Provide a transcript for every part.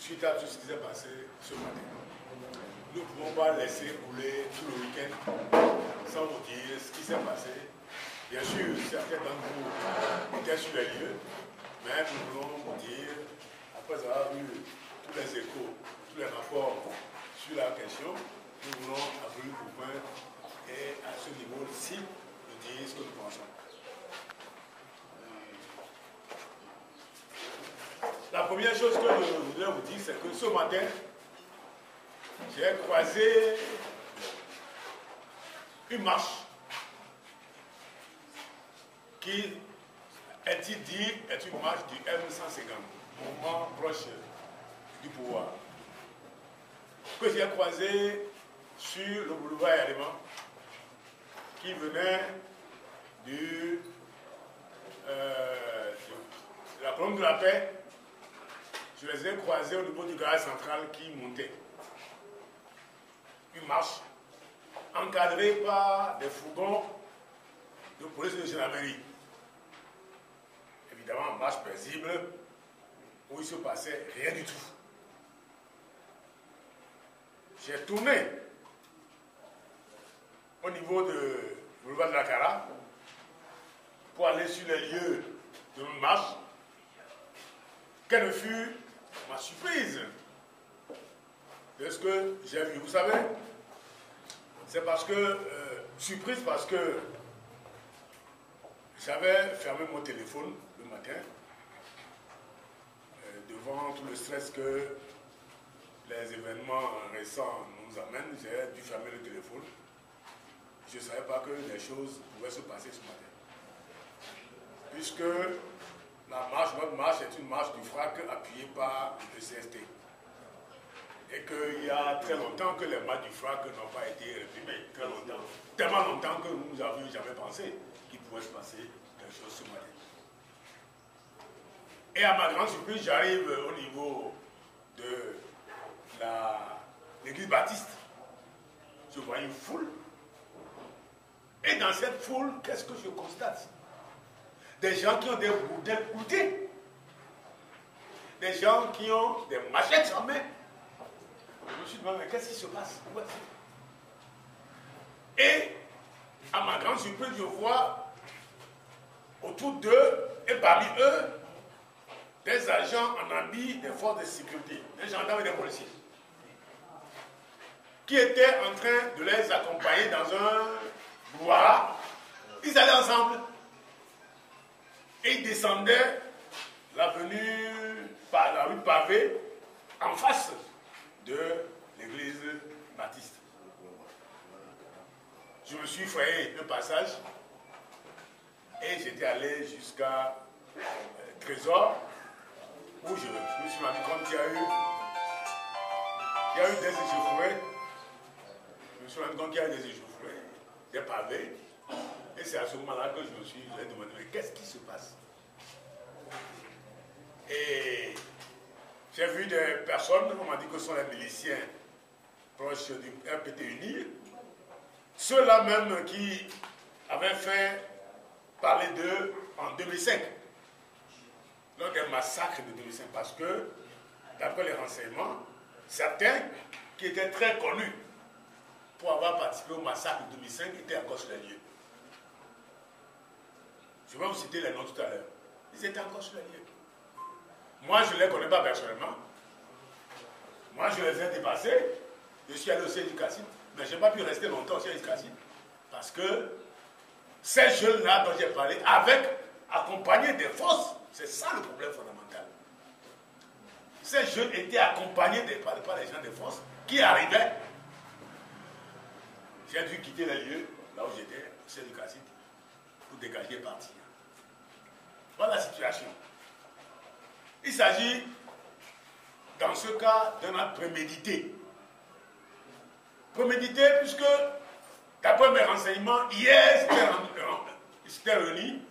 suite à tout ce qui s'est passé ce matin. Nous ne pouvons pas laisser couler tout le week-end sans vous dire ce qui s'est passé. Bien sûr, certains d'entre vous étaient sur les lieux, mais nous voulons vous dire, après avoir eu tous les échos, tous les rapports sur la question, nous voulons à brûler pour point et à ce niveau-ci nous dire ce que nous pensons. La première chose que je voudrais vous dire, c'est que ce matin, j'ai croisé une marche qui est une marche du M150, mouvement proche du pouvoir, que j'ai croisé sur le boulevard Yaléman, qui venait de la colonne de la paix. Je les ai croisés au niveau du garage central qui montait. Une marche encadrée par des fourgons de police de gendarmerie. Évidemment, marche paisible où il ne se passait rien du tout. J'ai tourné au niveau de boulevard de la Cara pour aller sur les lieux de marche. Quelle fut ma surprise de ce que j'ai vu? Vous savez, c'est parce que, surprise parce que j'avais fermé mon téléphone le matin, devant tout le stress que les événements récents nous amènent. J'ai dû fermer le téléphone. Je ne savais pas que les choses pouvaient se passer ce matin. Puisque notre marche est une marche du FRAC appuyée par le CST. Et qu'il y a très longtemps que les marches du FRAC n'ont pas été réprimées. Très longtemps. Tellement longtemps que nous n'avions jamais pensé qu'il pouvait se passer quelque chose ce matin. Et à ma grande surprise, j'arrive au niveau de l'église baptiste. Je vois une foule. Et dans cette foule, qu'est-ce que je constate? Des gens qui ont des bourdelles coûtées. Des gens qui ont des machettes en main. Je me suis demandé, mais qu'est-ce qui se passe? Et à ma grande surprise, je vois autour d'eux et parmi eux des agents en habit des forces de sécurité, des gendarmes et des policiers, qui étaient en train de les accompagner dans un brouhaha. Ils allaient ensemble. Et ils descendaient l'avenue par la rue pavée en face de l'église baptiste. Je me suis frayé le passage et j'étais allé jusqu'à Trésor où je me suis rendu compte qu'il y a eu des échauffourées. Je me suis rendu compte qu'il y a eu des échauffourées, des pavés. Et c'est à ce moment-là que je me suis demandé, mais qu'est-ce qui se passe? Et j'ai vu des personnes, on m'a dit que ce sont les miliciens proches du RPT Uni, ceux-là même qui avaient fait parler d'eux en 2005, lors des massacres de 2005, parce que, d'après les renseignements, certains qui étaient très connus pour avoir participé au massacre de 2005 étaient encore sur les lieux. Je vais vous citer les noms tout à l'heure. Ils étaient encore sur les lieux. Moi, je ne les connais pas personnellement. Moi, je les ai dépassés. Je suis allé au siège du Cassim, mais je n'ai pas pu rester longtemps au siège du Cassim. Parce que ces jeunes-là dont j'ai parlé, accompagnés des forces, c'est ça le problème fondamental. Ces jeunes étaient accompagnés par les gens des forces qui arrivaient. J'ai dû quitter les lieux, là où j'étais, au siège du Cassim, pour dégager et partir. Voilà la situation. Il s'agit, dans ce cas, d'un acte prémédité. Prémédité puisque, d'après mes renseignements, hier, ils s'étaient réunis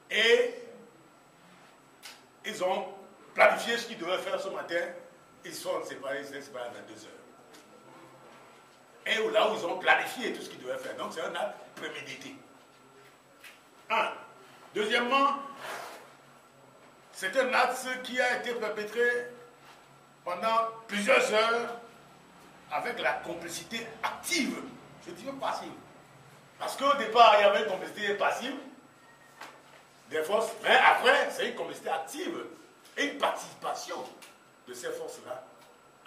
et ils ont planifié ce qu'ils devaient faire ce matin. Ils sont séparés, à 22 heures. Et là où ils ont planifié tout ce qu'ils devaient faire. Donc c'est un acte prémédité. Un. Deuxièmement, c'est un acte qui a été perpétré pendant plusieurs heures avec la complicité active. Je dis même passive. Parce qu'au départ, il y avait une complicité passive des forces, mais après, c'est une complicité active et une participation de ces forces-là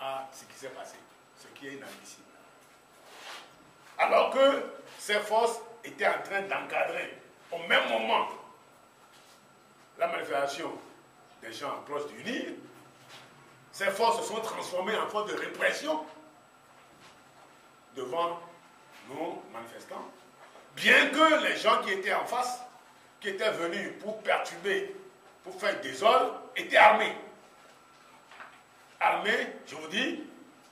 à ce qui s'est passé, ce qui est inadmissible. Alors que ces forces étaient en train d'encadrer au même moment la manifestation des gens proches du Nil, ces forces se sont transformées en force de répression devant nos manifestants, bien que les gens qui étaient en face, qui étaient venus pour perturber, pour faire des désordre, étaient armés. Armés, je vous dis,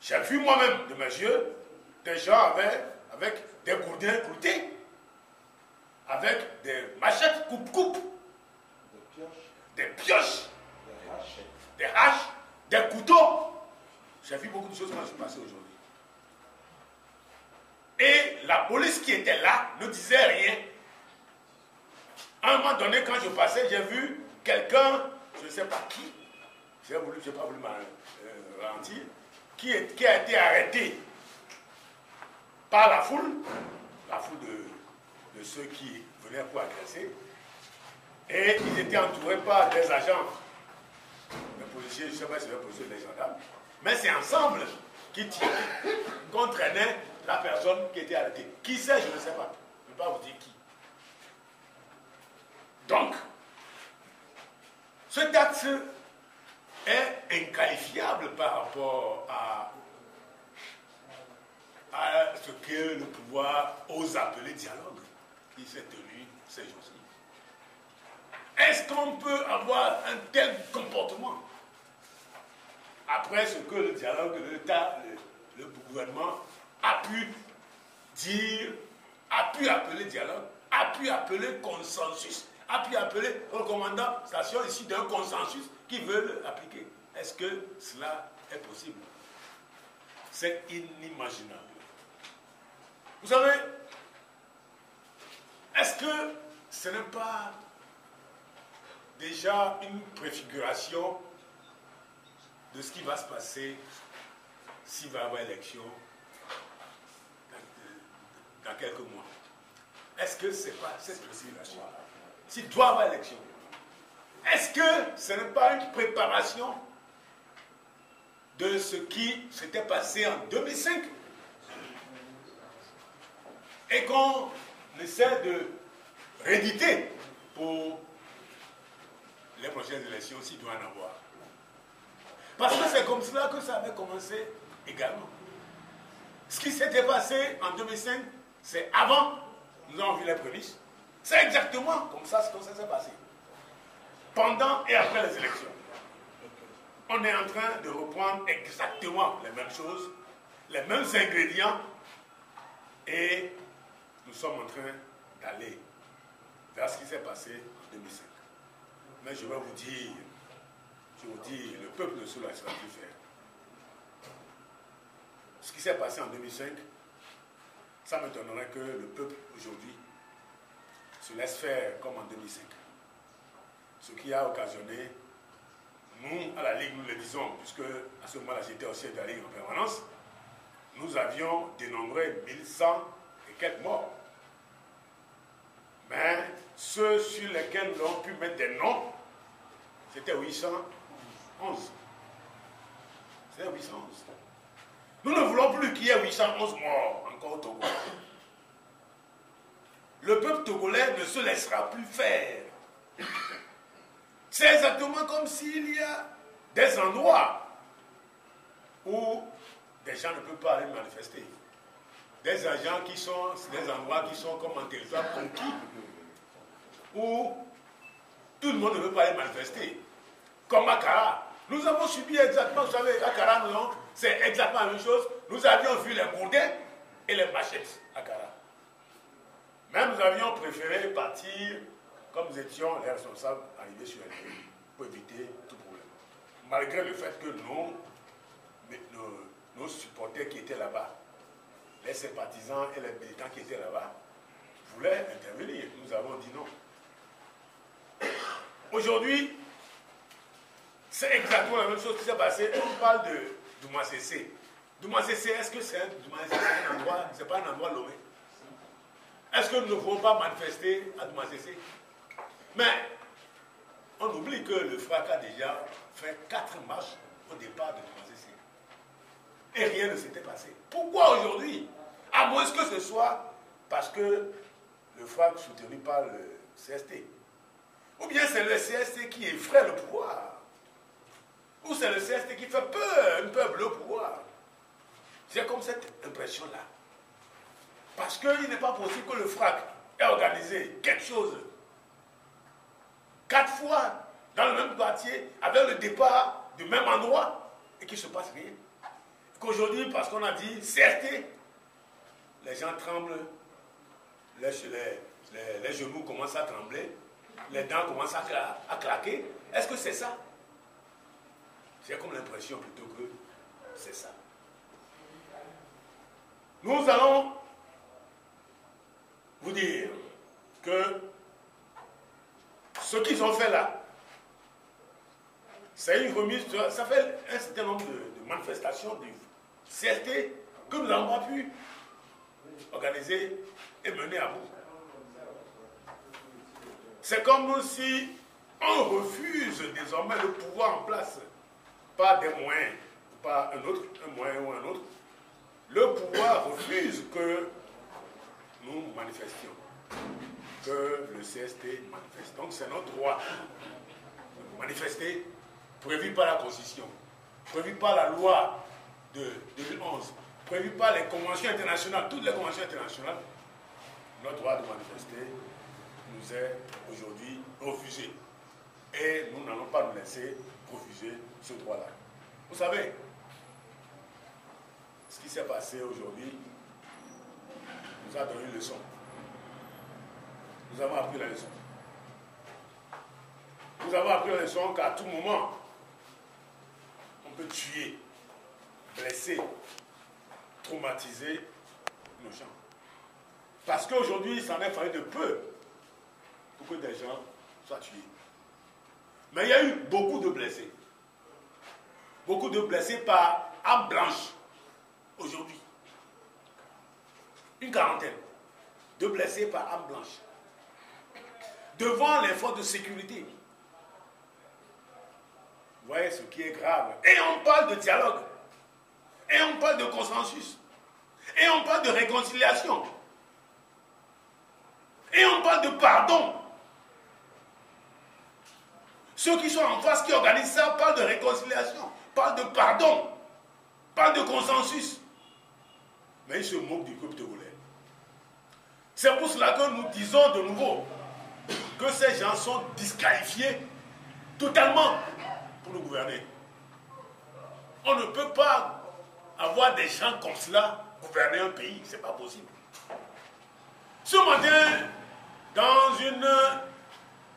j'ai vu moi-même de mes yeux des gens avec des gourdins cloutés, avec des machettes coupe-coupe, des pioches, des haches, des couteaux. J'ai vu beaucoup de choses quand je suis passé aujourd'hui. Et la police qui était là ne disait rien. À un moment donné, quand je passais, j'ai vu quelqu'un, je ne sais pas qui, je n'ai pas voulu ralentir, qui a été arrêté par la foule de ceux qui venaient pour agresser. Et ils étaient entourés par des agents, des policiers, je ne sais pas si c'est des policiers ou des gendarmes, mais c'est ensemble qui tiraient, qu'on traînait la personne qui était arrêtée. Qui c'est, je ne sais pas. Je ne peux pas vous dire qui. Donc, cet acte est inqualifiable par rapport à ce que le pouvoir ose appeler dialogue qui s'est tenu ces jours-ci. Est-ce qu'on peut avoir un tel comportement après ce que le dialogue de l'État, le gouvernement a pu dire, a pu appeler dialogue, a pu appeler consensus, a pu appeler recommandation ici d'un consensus qui veut appliquer? Est-ce que cela est possible? C'est inimaginable. Vous savez, est-ce que ce n'est pas déjà une préfiguration de ce qui va se passer s'il va y avoir élection dans quelques mois? Est-ce que ce n'est pas cette préfiguration? S'il doit y avoir élection, est-ce que ce n'est pas une préparation de ce qui s'était passé en 2005 et qu'on essaie de rééditer pour les prochaines élections s'il doit en avoir? Parce que c'est comme cela que ça avait commencé également. Ce qui s'était passé en 2005, c'est avant, nous avons vu les prémices, c'est exactement comme ça ce que ça s'est passé. Pendant et après les élections. On est en train de reprendre exactement les mêmes choses, les mêmes ingrédients, et nous sommes en train d'aller vers ce qui s'est passé en 2005. Mais je vais vous dire, le peuple ne se laissera plus faire. Ce qui s'est passé en 2005, ça m'étonnerait que le peuple aujourd'hui se laisse faire comme en 2005. Ce qui a occasionné, nous, à la Ligue, nous le disons, puisque à ce moment-là, j'étais au siège de la Ligue en permanence, nous avions dénombré 1100 et quelques morts. Mais ceux sur lesquels nous avons pu mettre des noms, c'était 811. C'était 811. Nous ne voulons plus qu'il y ait 811 morts encore au Togo. Le peuple togolais ne se laissera plus faire. C'est exactement comme s'il y a des endroits où des gens ne peuvent pas aller manifester. Des agents qui sont, des endroits qui sont comme en territoire conquis, où tout le monde ne veut pas aller manifester. Comme à Kara. Nous avons subi exactement, vous savez, à Kara, c'est exactement la même chose. Nous avions vu les gourdins et les machettes à Kara. Mais nous avions préféré partir comme nous étions les responsables arrivés sur les lieux pour éviter tout problème. Malgré le fait que nos supporters qui étaient là-bas, les sympathisants et les militants qui étaient là-bas, voulaient intervenir. Nous avons dit non. Aujourd'hui, C'est exactement la même chose qui s'est passée. On parle de Doumassessé. Doumassessé, est-ce que c'est un endroit, c'est pas un endroit Lomé? Est-ce que nous ne pouvons pas manifester à Doumassessé? Mais on oublie que le FRAC a déjà fait 4 marches au départ de Doumassessé. Et rien ne s'était passé. Pourquoi aujourd'hui? À moins que ce soit parce que le FRAC soutenu par le CST. Ou bien c'est le CST qui effraie le pouvoir. Ou c'est le CST qui fait peur un peuple au pouvoir. J'ai comme cette impression-là. Parce qu'il n'est pas possible que le FRAC ait organisé quelque chose 4 fois dans le même quartier, avec le départ du même endroit, et qu'il ne se passe rien. Qu'aujourd'hui, parce qu'on a dit CST, les gens tremblent, les genoux commencent à trembler, les dents commencent à claquer. Est-ce que c'est ça? J'ai comme l'impression plutôt que c'est ça. Nous allons vous dire que ce qu'ils ont fait là, c'est une remise, ça fait un certain nombre de manifestations du CST que nous n'avons pas pu organiser et mener à bout. C'est comme si on refuse désormais le pouvoir en place par des moyens, par un moyen ou un autre. Le pouvoir refuse que nous manifestions, que le CST manifeste. Donc c'est notre droit de manifester, prévu par la Constitution, prévu par la loi de 2011, prévu par les conventions internationales, toutes les conventions internationales. Notre droit de manifester nous est aujourd'hui refusé. Et nous n'allons pas nous laisser refuser ce droit-là. Vous savez, ce qui s'est passé aujourd'hui nous a donné une leçon. Nous avons appris la leçon. Nous avons appris la leçon qu'à tout moment, on peut tuer, blesser, traumatiser nos gens. Parce qu'aujourd'hui, il s'en est fallu de peu pour que des gens soient tués. Mais il y a eu beaucoup de blessés. Beaucoup de blessés par arme blanche aujourd'hui. Une quarantaine de blessés par arme blanche. Devant les forces de sécurité. Vous voyez ce qui est grave. Et on parle de dialogue. Et on parle de consensus. Et on parle de réconciliation. Et on parle de pardon. Ceux qui sont en face, qui organisent ça, parlent de réconciliation, parlent de pardon, parlent de consensus. Mais ils se moquent du peuple togolais. C'est pour cela que nous disons de nouveau que ces gens sont disqualifiés totalement pour nous gouverner. On ne peut pas avoir des gens comme cela gouverner un pays, c'est pas possible. Ce matin, dans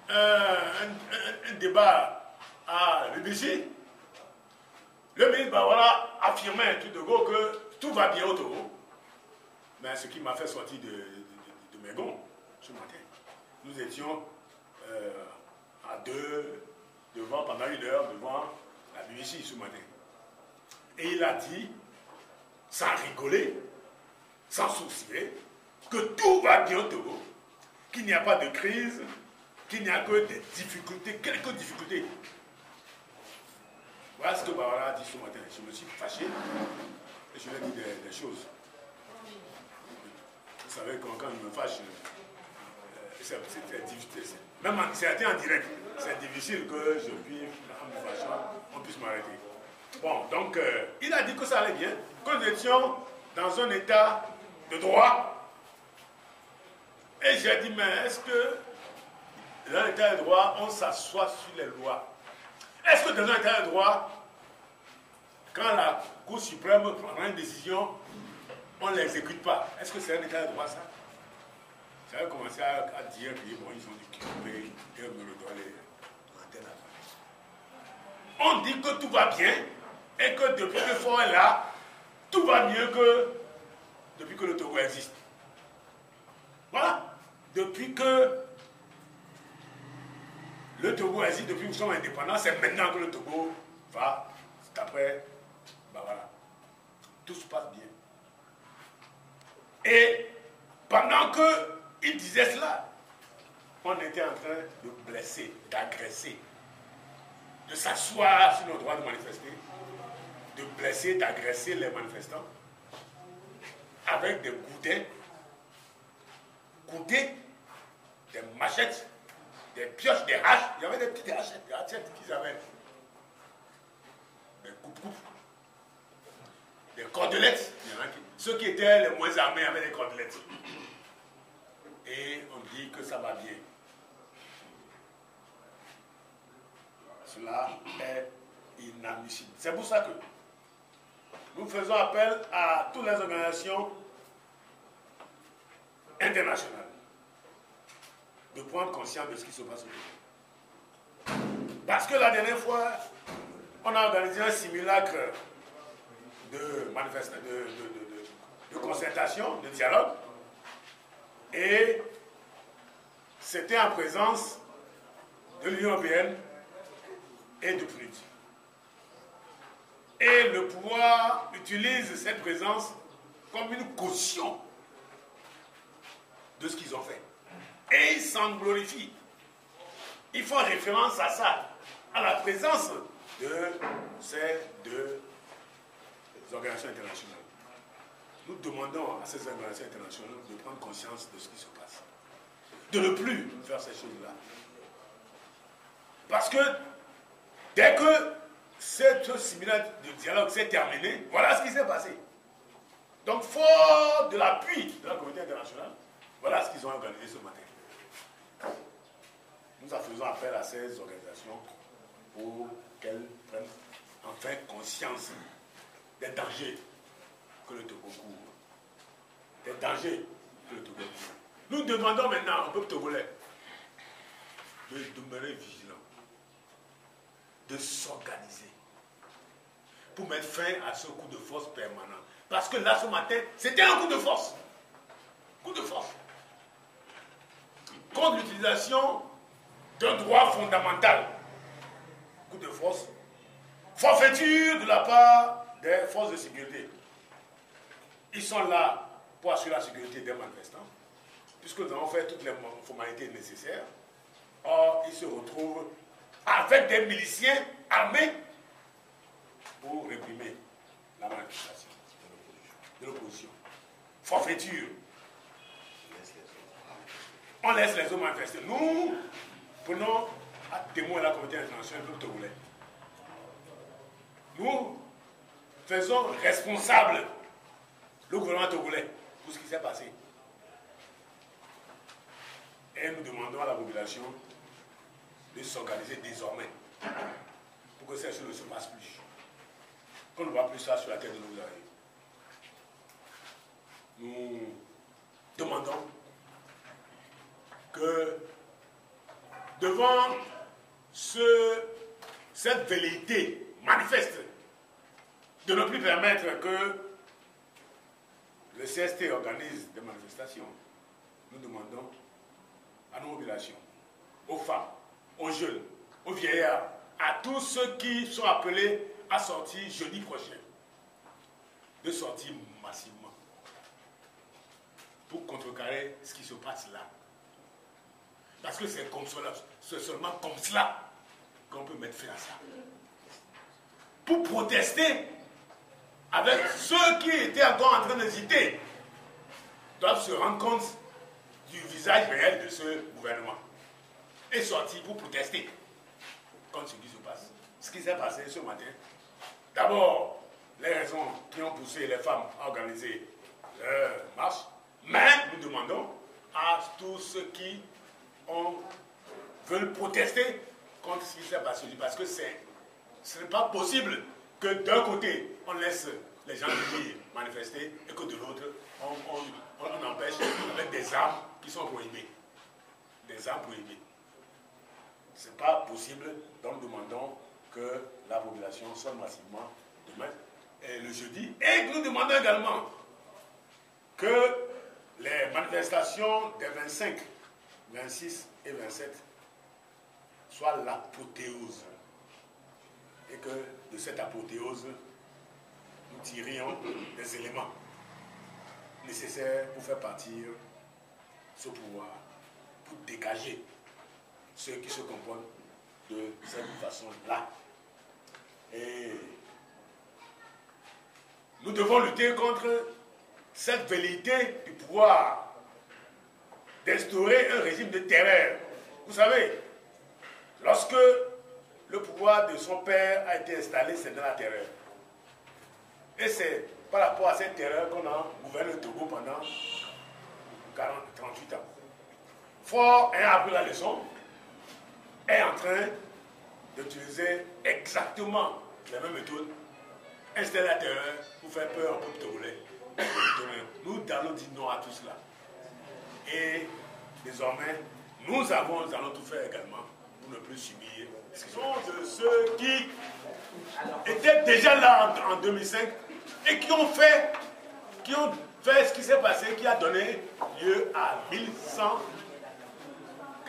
un débat à l'UBC, le ministre Bawala affirmait tout de go que tout va bien au Togo. Mais ce qui m'a fait sortir de mes gonds ce matin, nous étions à deux, pendant 1 heure, devant la BBC ce matin. Et il a dit, sans rigoler, sans sourciller, que tout va bien au Togo, qu'il n'y a pas de crise, qu'il n'y a que des difficultés, quelques difficultés. Voilà ce que Bawala a dit ce matin. Je me suis fâché et je lui ai dit des choses. Vous savez, quand je me fâche, c'est difficile. Même si c'était en direct, c'est difficile que je puisse, en me fâchant, on puisse m'arrêter. Bon, donc, il a dit que ça allait bien, que nous étions dans un état de droit. Et j'ai dit, mais est-ce que dans un état de droit, on s'assoit sur les lois? Est-ce que dans un état de droit, quand la Cour suprême prendra une décision, on ne l'exécute pas? Est-ce que c'est un état de droit, ça? J'avais commencé à dire que bon, ils ont dû quitter et me redonner l'antenne. On dit que tout va bien et que depuis que Fort est là, tout va mieux que depuis que le Togo existe. Voilà. Depuis que Le Togo existe depuis son indépendance, c'est maintenant que le Togo va, c'est après, ben voilà, tout se passe bien. Et pendant qu'il disait cela, on était en train de blesser, d'agresser, de s'asseoir sur nos droits de manifester, de blesser, d'agresser les manifestants avec des goudets, des machettes, des pioches, des haches. Il y avait des petites hachettes qu'ils avaient. Des coupes-coupes, des cordelettes. Ceux qui étaient les moins armés avaient des cordelettes. Et on dit que ça va bien. Cela est inadmissible. C'est pour ça que nous faisons appel à toutes les organisations internationales de prendre conscience de ce qui se passe au Togo. Parce que la dernière fois, on a organisé un simulacre de manifestation, de concertation, de dialogue, et c'était en présence de l'Union européenne et de PNUD. Et le pouvoir utilise cette présence comme une caution de ce qu'ils ont fait. Et ils s'en glorifient. Ils font référence à ça, à la présence de ces deux organisations internationales. Nous demandons à ces organisations internationales de prendre conscience de ce qui se passe. De ne plus faire ces choses-là. Parce que dès que cette simulacre de dialogue s'est terminée, voilà ce qui s'est passé. Donc, fort de l'appui de la communauté internationale, voilà ce qu'ils ont organisé ce matin. Nous faisons appel à ces organisations pour qu'elles prennent enfin conscience des dangers que le Togo court. Des dangers que le Togo court. Nous demandons maintenant au peuple togolais de demeurer vigilant, de s'organiser pour mettre fin à ce coup de force permanent. Parce que là, ce matin, c'était un coup de force. Coup de force. Contre l'utilisation d'un droit fondamental. Coup de force. Forfaiture de la part des forces de sécurité. Ils sont là pour assurer la sécurité des manifestants, puisque nous avons fait toutes les formalités nécessaires. Or, ils se retrouvent avec des miliciens armés pour réprimer la manifestation de l'opposition. Forfaiture. On laisse les hommes manifester. Nous prenons à témoin la communauté internationale du Togolais. Nous faisons responsable le gouvernement togolais pour ce qui s'est passé. Et nous demandons à la population de s'organiser désormais pour que ces choses ne se passent plus. Qu'on ne voit plus ça sur la tête de nos arrières. Nous demandons que devant cette velléité manifeste de ne plus permettre que le CST organise des manifestations, nous demandons à nos populations, aux femmes, aux jeunes, aux vieillards, à tous ceux qui sont appelés à sortir jeudi prochain, de sortir massivement pour contrecarrer ce qui se passe là. Parce que c'est seulement comme cela qu'on peut mettre fin à ça. Pour protester avec ceux qui étaient encore en train d'hésiter, doivent se rendre compte du visage réel de ce gouvernement et sortir pour protester contre ce qui se passe. Ce qui s'est passé ce matin, d'abord, les raisons qui ont poussé les femmes à organiser leur marche, mais nous demandons à tous ceux qui veulent protester contre ce qui s'est passé, parce que ce n'est pas possible que d'un côté, on laisse les gens venir manifester et que de l'autre, on empêche avec des armes qui sont prohibées. Des armes prohibées. Ce n'est pas possible, donc nous demandons que la population sorte massivement demain et le jeudi. Et nous demandons également que les manifestations des 25, 26 et 27 soit l'apothéose. Et que de cette apothéose, nous tirions des éléments nécessaires pour faire partir ce pouvoir, pour dégager ceux qui se comportent de cette façon-là. Et nous devons lutter contre cette velléité du pouvoir d'instaurer un régime de terreur. Vous savez, lorsque le pouvoir de son père a été installé, c'est dans la terreur. Et c'est par rapport à cette terreur qu'on a gouverné le Togo pendant 38 ans. Fort ayant appris la leçon, est en train d'utiliser exactement les mêmes méthodes, installer la terreur pour faire peur au peuple togolais. Nous allons dire non à tout cela. Et désormais, nous allons tout faire également pour ne plus subir. Ce sont de ceux qui étaient déjà là en 2005 et qui ont fait ce qui s'est passé, qui a donné lieu à 1100.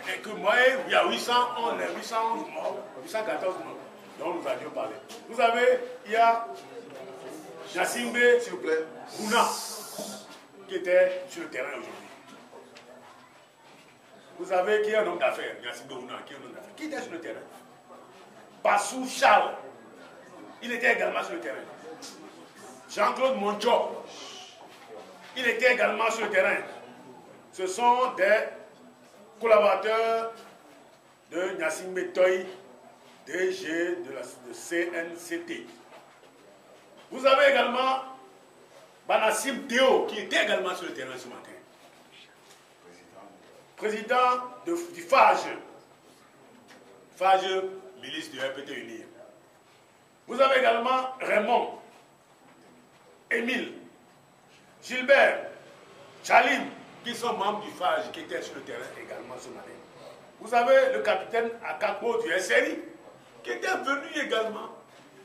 Et que moi, il y a 811 morts, 814 morts, dont nous avions parlé. Vous savez, il y a Gnassingbé, s'il vous plaît, Houna, qui était sur le terrain aujourd'hui. Vous savez qui est un homme d'affaires, Gnassingbé Houna, qui est un homme d'affaires, qui était sur le terrain. Bassou Charles, il était également sur le terrain. Jean-Claude Moncho, il était également sur le terrain. Ce sont des collaborateurs de Gnassingbé Toy, DG de CNCT. Vous avez également Banassim Théo, qui était également sur le terrain ce matin. Président du FAGE, milice du RPT Unir. Vous avez également Raymond, Émile, Gilbert, Chalim, qui sont membres du FAGE, qui étaient sur le terrain également ce matin. Vous avez le capitaine Akako du SRI, qui était venu également,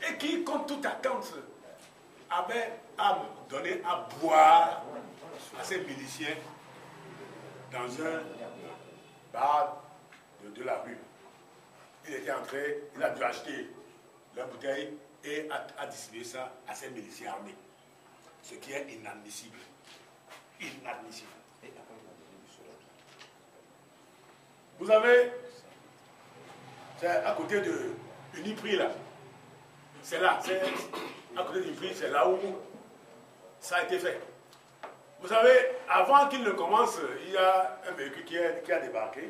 et qui, contre toute attente, avait donné à boire à ces miliciens dans un bar de la rue. Il était entré, il a dû acheter la bouteille et a distribué ça à ces miliciens armés. Ce qui est inadmissible. Inadmissible. Vous avez, c'est à côté de Uniprix là. C'est là, c'est à côté d'Uniprix, c'est là où ça a été fait. Vous savez, avant qu'il ne commence, il y a un véhicule qui a débarqué.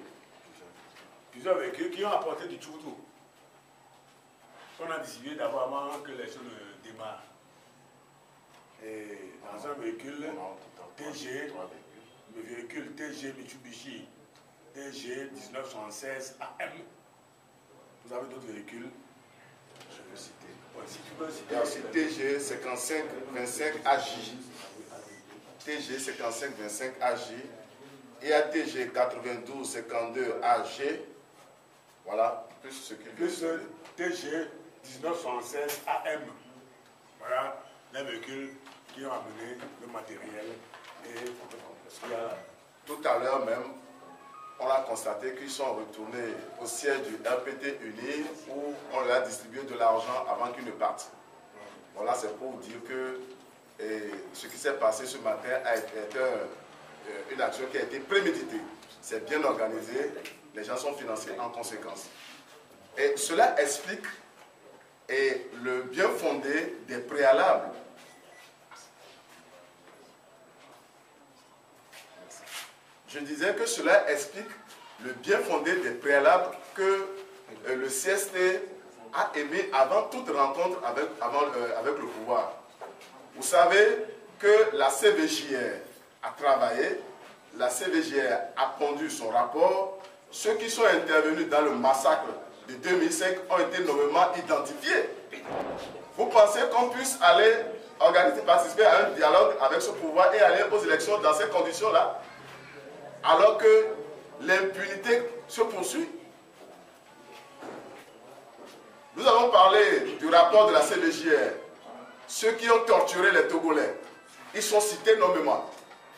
Plusieurs véhicules qui ont apporté du tourteau. On a décidé d'abord avant que les choses démarrent. Et dans un véhicule TG, le véhicule TG Mitsubishi TG 1916 AM. Vous avez d'autres véhicules. Je peux citer. Ouais, si tu peux citer. Il y a aussi TG 5525 AJ. TG 5525 AJ. Il y a TG 9252 AG. Voilà, plus ce qui plus TG 1916 AM. Voilà les véhicules qui ont amené le matériel et tout à l'heure même, on a constaté qu'ils sont retournés au siège du RPT Uni où on leur a distribué de l'argent avant qu'ils ne partent. Voilà, c'est pour dire que ce qui s'est passé ce matin a été une action qui a été préméditée. C'est bien organisé, les gens sont financés en conséquence. Et cela explique le bien fondé des préalables. Je disais que cela explique le bien fondé des préalables que le CST a émis avant toute rencontre avec le pouvoir. Vous savez que la CVJR a travaillé, la CVJR a pondu son rapport. Ceux qui sont intervenus dans le massacre de 2005 ont été nommément identifiés. Vous pensez qu'on puisse aller participer à un dialogue avec ce pouvoir et aller aux élections dans ces conditions-là, alors que l'impunité se poursuit? Nous avons parlé du rapport de la CVJR. Ceux qui ont torturé les Togolais, ils sont cités nommément.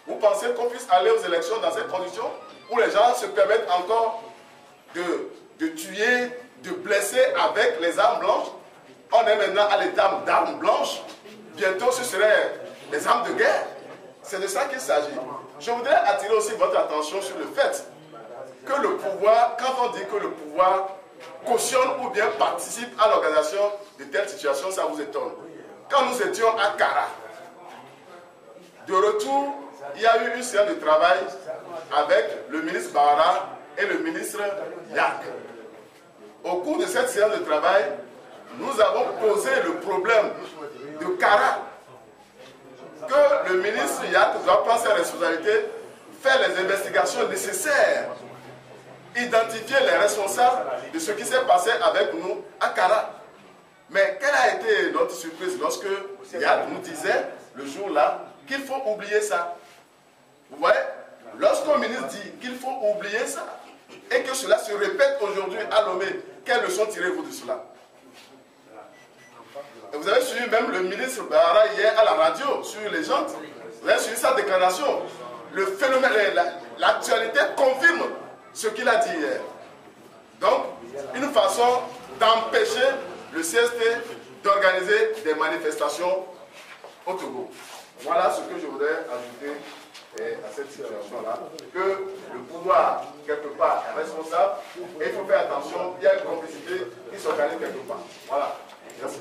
Vous pensez qu'on puisse aller aux élections dans ces conditions où les gens se permettent encore de de tuer, de blesser avec les armes blanches. On est maintenant à l'état d'armes blanches. Bientôt, ce serait les armes de guerre. C'est de ça qu'il s'agit. Je voudrais attirer aussi votre attention sur le fait que le pouvoir, quand on dit que le pouvoir cautionne ou bien participe à l'organisation de telles situations, ça vous étonne. Quand nous étions à Kara, de retour, il y a eu une séance de travail avec le ministre Bahara et le ministre Yak. Au cours de cette séance de travail, nous avons posé le problème de Kara, que le ministre Yak doit prendre ses responsabilités, faire les investigations nécessaires, identifier les responsables de ce qui s'est passé avec nous à Kara. Mais quelle a été notre surprise lorsque Yak nous disait le jour-là qu'il faut oublier ça. Vous voyez, lorsqu'un ministre dit qu'il faut oublier ça et que cela se répète aujourd'hui à Lomé, quelle leçon tirez-vous de cela? Et vous avez suivi même le ministre Bahara hier à la radio sur les gens. Vous avez suivi sa déclaration. Le phénomène, l'actualité confirme ce qu'il a dit hier. Donc, une façon d'empêcher le CST d'organiser des manifestations au Togo. Voilà ce que je voudrais ajouter à cette situation-là. Que le pouvoir, quelque part, est responsable et il faut faire attention, il y a une complicité qui s'organise quelque part. Voilà. Merci.